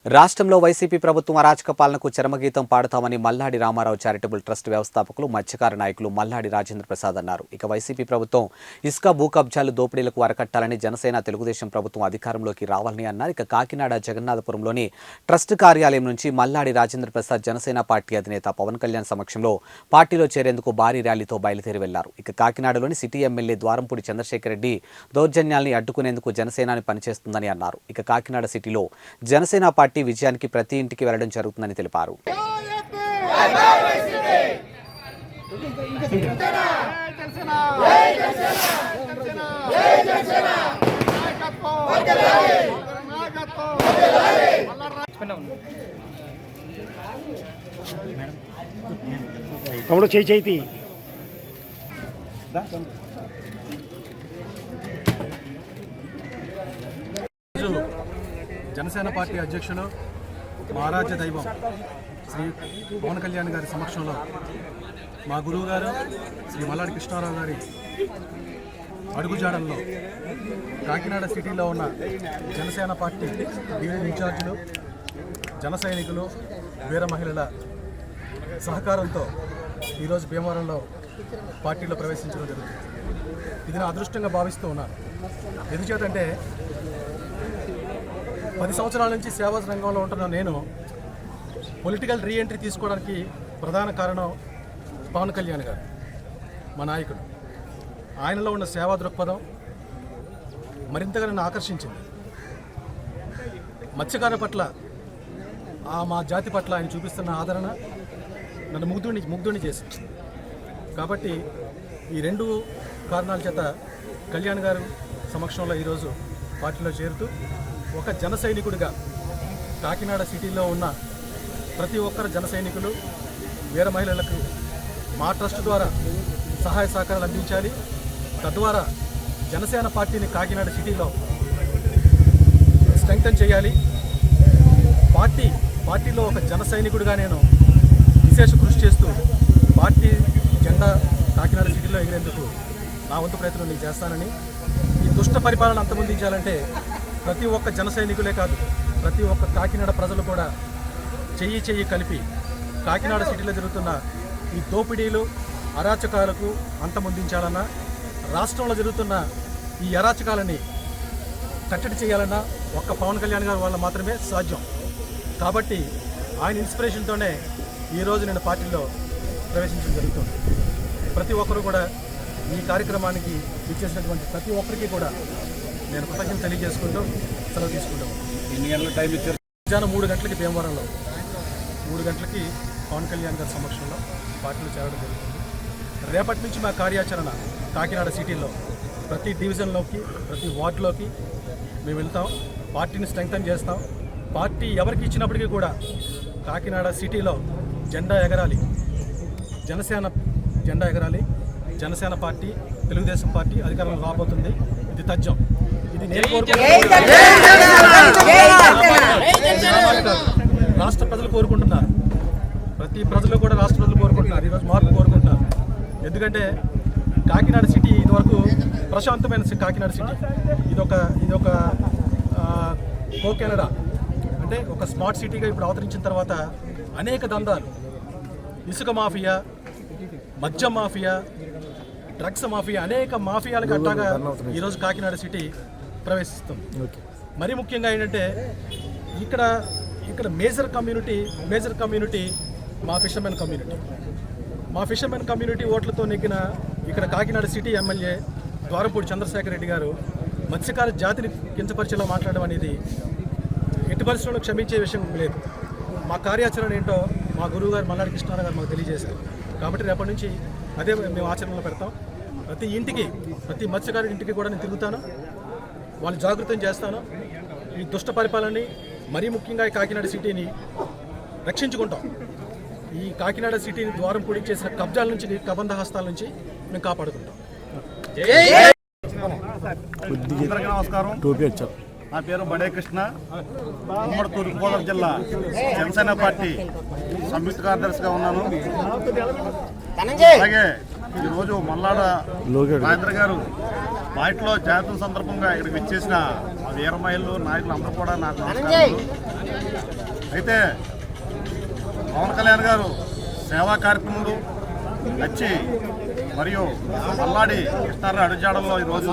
రాష్ట్రంలో వైసీపీ ప్రభుత్వం అరాచక పాలనకు చరమగీతం పాడుతామని మల్లాడి రామారావు చారిటబుల్ ట్రస్ట్ వ్యవస్థాపకులు మత్స్యకార నాయకులు మల్లాడి రాజేంద్ర ప్రసాద్ అన్నారు. ఇక వైసీపీ ప్రభుత్వం ఇసుక భూ కబ్జాలు దోపిడీలకు అరకట్టాలని జనసేన తెలుగుదేశం ప్రభుత్వం అధికారంలోకి రావాలని అన్నారు. ఇక కాకినాడ జగన్నాథపురంలోని ట్రస్ట్ కార్యాలయం నుంచి మల్లాడి రాజేంద్ర ప్రసాద్ జనసేన పార్టీ అధినేత పవన్ కళ్యాణ్ సమక్షంలో పార్టీలో చేరేందుకు భారీ ర్యాలీతో బయలుదేరి వెళ్లారు. ఇక కాకినాడలోని సిటీ ఎమ్మెల్యే ద్వారంపూడి చంద్రశేఖర్ రెడ్డి దౌర్జన్యాల్ని అడ్డుకునేందుకు జనసేనాని పనిచేస్తుందని అన్నారు. ఇక కాకినాడ సిటీలో జనసేన పార్టీ విజయానికి ప్రతి ఇంటికి వెళ్లడం జరుగుతుందని తెలిపారు. జనసేన పార్టీ అధ్యక్షులు మహారాజ దైవం శ్రీ పవన్ కళ్యాణ్ గారి సమక్షంలో మా గురువు గారు శ్రీ మల్లాడి కృష్ణారావు గారి అడుగుజాడల్లో కాకినాడ సిటీలో ఉన్న జనసేన పార్టీ డివిజన్ ఇన్ఛార్జీలు జన సైనికులు వీర మహిళల సహకారంతో ఈరోజు భీమవరంలో పార్టీలో ప్రవేశించడం జరుగుతుంది. ఇది నా అదృష్టంగా భావిస్తూ ఉన్నాను. ఎందుచేతంటే 10 సంవత్సరాల నుంచి సేవా రంగంలో ఉంటున్న నేను పొలిటికల్ రీఎంట్రీ తీసుకోవడానికి ప్రధాన కారణం పవన్ కళ్యాణ్ గారు, మా నాయకుడు. ఆయనలో ఉన్న సేవా దృక్పథం మరింతగా నన్ను ఆకర్షించింది. మత్స్యకార పట్ల మా జాతి పట్ల ఆయన చూపిస్తున్న ఆదరణ నన్ను ముగ్ధుని చేసింది. కాబట్టి ఈ 2 కారణాల చేత కళ్యాణ్ గారు సమక్షంలో ఈరోజు పార్టీలో చేరుతూ ఒక జన సైనికుడిగా కాకినాడ సిటీలో ఉన్న ప్రతి ఒక్కరు జన సైనికులు వీర మహిళలకు మా ట్రస్ట్ ద్వారా సహాయ సహకారాలు అందించాలి. తద్వారా జనసేన పార్టీని కాకినాడ సిటీలో స్ట్రెంగ్తన్ చేయాలి. పార్టీలో ఒక జన సైనికుడిగా నేను విశేష కృషి చేస్తూ పార్టీ జెండా కాకినాడ సిటీలో ఎగిరేందుకు నా వంతు ప్రయత్నం నేను చేస్తానని, ఈ దుష్ట పరిపాలన అంతమొందించాలంటే ప్రతి ఒక్క జన సైనికులే కాదు, ప్రతి ఒక్క కాకినాడ ప్రజలు కూడా చెయ్యి కలిపి కాకినాడ సిటీలో జరుగుతున్న ఈ దోపిడీలు అరాచకాలకు అంతమొందించాలన్నా, రాష్ట్రంలో జరుగుతున్న ఈ అరాచకాలని కట్టడి చేయాలన్నా ఒక్క పవన్ కళ్యాణ్ గారి వల్ల మాత్రమే సాధ్యం. కాబట్టి ఆయన ఇన్స్పిరేషన్తోనే ఈరోజు నేను పార్టీలో ప్రవేశించడం జరుగుతుంది. ప్రతి ఒక్కరు కూడా ఈ కార్యక్రమానికి ఇచ్చేసినటువంటి ప్రతి ఒక్కరికి కూడా నేను కృతజ్ఞతలు తెలియజేసుకుంటూ సెలవు తీసుకుంటాం. ఎన్ని గంటల టైం ఇచ్చారు? మధ్యాహ్నం 3 గంటలకి భీమవరంలో 3 గంటలకి పవన్ కళ్యాణ్ గారి సమక్షంలో పార్టీలో చేరడం జరుగుతుంది. రేపటి నుంచి మా కార్యాచరణ కాకినాడ సిటీలో ప్రతి డివిజన్లోకి ప్రతి వార్డులోకి మేము వెళ్తాం. పార్టీని స్ట్రెంగ్తన్ చేస్తాం. పార్టీ ఎవరికి ఇచ్చినప్పటికీ కూడా కాకినాడ సిటీలో జెండా ఎగరాలి, జనసేన జెండా ఎగరాలి. జనసేన పార్టీ తెలుగుదేశం పార్టీ అధికారంలో రాబోతుంది. ఇది తథ్యం. ఇది నేను రాష్ట్ర ప్రజలు కోరుకుంటున్నారు. ప్రతి ప్రజలు కూడా రాష్ట్ర ప్రజలు కోరుకుంటున్నారు. ఈరోజు మార్పు కోరుకుంటున్నారు. ఎందుకంటే కాకినాడ సిటీ ఇదివరకు ప్రశాంతమైన కాకినాడ సిటీ ఇదొక కో కెనడా అంటే ఒక స్మార్ట్ సిటీగా ఇప్పుడు అవతరించిన తర్వాత అనేక దందాలు, ఇసుక మాఫియా, మద్యం మాఫియా, డ్రగ్స్ మాఫియా, అనేక మాఫియాలకు అట్టాగా ఈరోజు కాకినాడ సిటీ ప్రవేశిస్తుంది. మరీ ముఖ్యంగా ఏంటంటే ఇక్కడ మేజర్ కమ్యూనిటీ మా ఫిషర్మెన్ కమ్యూనిటీ ఓట్లతో నెగ్గిన ఇక్కడ కాకినాడ సిటీ ఎమ్మెల్యే ద్వారంపూడి చంద్రశేఖర్ రెడ్డి గారు మత్స్యకార జాతిని కించపరిచేలా మాట్లాడడం అనేది ఎట్టి పరిస్థితుల్లో క్షమించే విషయం లేదు. మా కార్యాచరణ ఏంటో మా గురువు గారు మల్లాడి కృష్ణారావు గారు మాకు తెలియజేశారు. కాబట్టి రేపటి నుంచి అదే మేము ఆచరణలో పెడతాం. ప్రతి ఇంటికి, ప్రతి మత్స్యకారు ఇంటికి కూడా నేను తిరుగుతాను, వాళ్ళు జాగృతం చేస్తాను. ఈ దుష్ట పరిపాలనని, మరీ ముఖ్యంగా ఈ కాకినాడ సిటీని రక్షించుకుంటాం. ఈ కాకినాడ సిటీని ద్వారం పూడి చేసిన కబ్జాల నుంచి, కబంధ హస్తాల నుంచి మేము కాపాడుకుంటాం. నమస్కారం. నా పేరు బడే కృష్ణ, ఉమ్మడి తూర్పుగోదావరి జిల్లా జనసేన పార్టీ సంయుక్త కార్యదర్శిగా ఉన్నాను. అలాగే ఈరోజు మల్లాడ రాజేంద్ర గారు పార్టీలో జాతీయ సందర్భంగా ఇక్కడికి విచ్చేసిన వీర మహిళలు నాయకులు అందరూ కూడా నాకు నమస్కారాలు. అయితే పవన్ కళ్యాణ్ గారు సేవా కార్యక్రమాలు వచ్చి మరియు మల్లాడి కృష్ణారావు అడుగుజాడల్లో ఈరోజు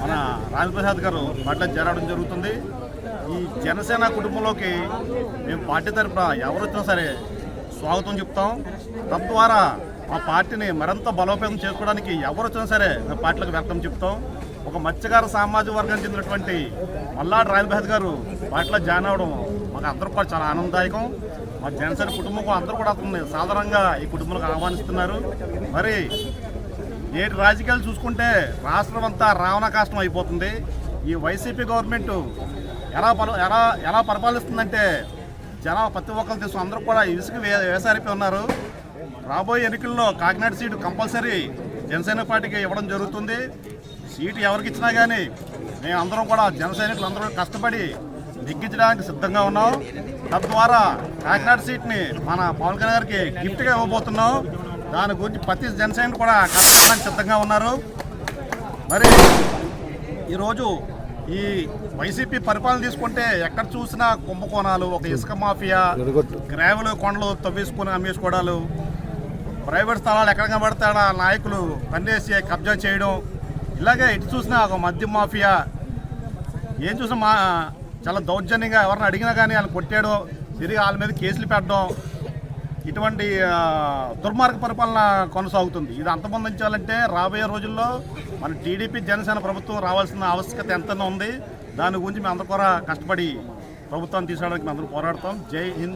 మన రాజప్రసాద్ గారు పార్టీలో చేరడం జరుగుతుంది. ఈ జనసేన కుటుంబంలోకి మేము పార్టీ తరఫున ఎవరు వచ్చినా సరే స్వాగతం చెప్తాం. తద్వారా మా పార్టీని మరింత బలోపేతం చేసుకోవడానికి ఎవరు వచ్చినా సరే మేము పార్టీలకు వెల్కమ్ చెప్తాం. ఒక మత్స్యకార సామాజిక వర్గానికి చెందినటువంటి మల్లాడి రాజప్రసాద్ గారు పార్టీలో జాయిన్ అవ్వడం మాకు అందరూ కూడా చాలా ఆనందదాయకం. మా జనసేన కుటుంబం అందరూ కూడా అతన్ని సాధారణంగా ఈ కుటుంబంలోకి ఆహ్వానిస్తున్నారు. మరి నేటి రాజకీయాలు చూసుకుంటే రాష్ట్రం అంతా రావణ కాష్టం అయిపోతుంది. ఈ వైసీపీ గవర్నమెంట్ ఎలా పరిపాలిస్తుందంటే జనం ప్రతి ఒక్కరు తెలుసు, అందరూ కూడా ఇసుక వేసారిపోయి ఉన్నారు. రాబోయే ఎన్నికల్లో కాకినాడ సీటు కంపల్సరీ జనసేన పార్టీకి ఇవ్వడం జరుగుతుంది. సీటు ఎవరికి ఇచ్చినా కానీ మేము అందరం కూడా జన సైనికులు అందరూ కష్టపడి నెగ్గించడానికి సిద్ధంగా ఉన్నాం. తద్వారా కాకినాడ సీట్ని మన పవన్ కళ్యాణ్ గారికి గిఫ్ట్గా ఇవ్వబోతున్నాం. దాని గురించి ప్రతి జన సైనికులు కూడా కష్టపడడానికి సిద్ధంగా ఉన్నారు. మరి ఈరోజు ఈ వైసీపీ పరిపాలన తీసుకుంటే ఎక్కడ చూసినా కుంభకోణాలు, ఒక ఇసుక మాఫియా, గ్రావెల్ కొండలు తవ్వేసుకొని అమ్మేసుకోవడాలు, ప్రైవేట్ స్థలాలు ఎక్కడ కనబడతాడా నాయకులు పనిచేసి కబ్జా చేయడం, ఇలాగే ఎటు చూసినా ఒక మద్యం మాఫియా, ఏం చూసినా చాలా దౌర్జన్యంగా ఎవరిని అడిగినా కానీ వాళ్ళు కొట్టేయడం, తిరిగి వాళ్ళ మీద కేసులు పెట్టడం, ఇటువంటి దుర్మార్గ పరిపాలన కొనసాగుతుంది. ఇది అంతమొందించాలంటే రాబోయే రోజుల్లో మన టీడీపీ జనసేన ప్రభుత్వం రావాల్సిన ఆవశ్యకత ఎంత ఉంది. దాని గురించి మేము అందరూ కూడా కష్టపడి ప్రభుత్వాన్ని తీసుకోవడానికి మేము అందరూ పోరాడతాం. జై హింద్.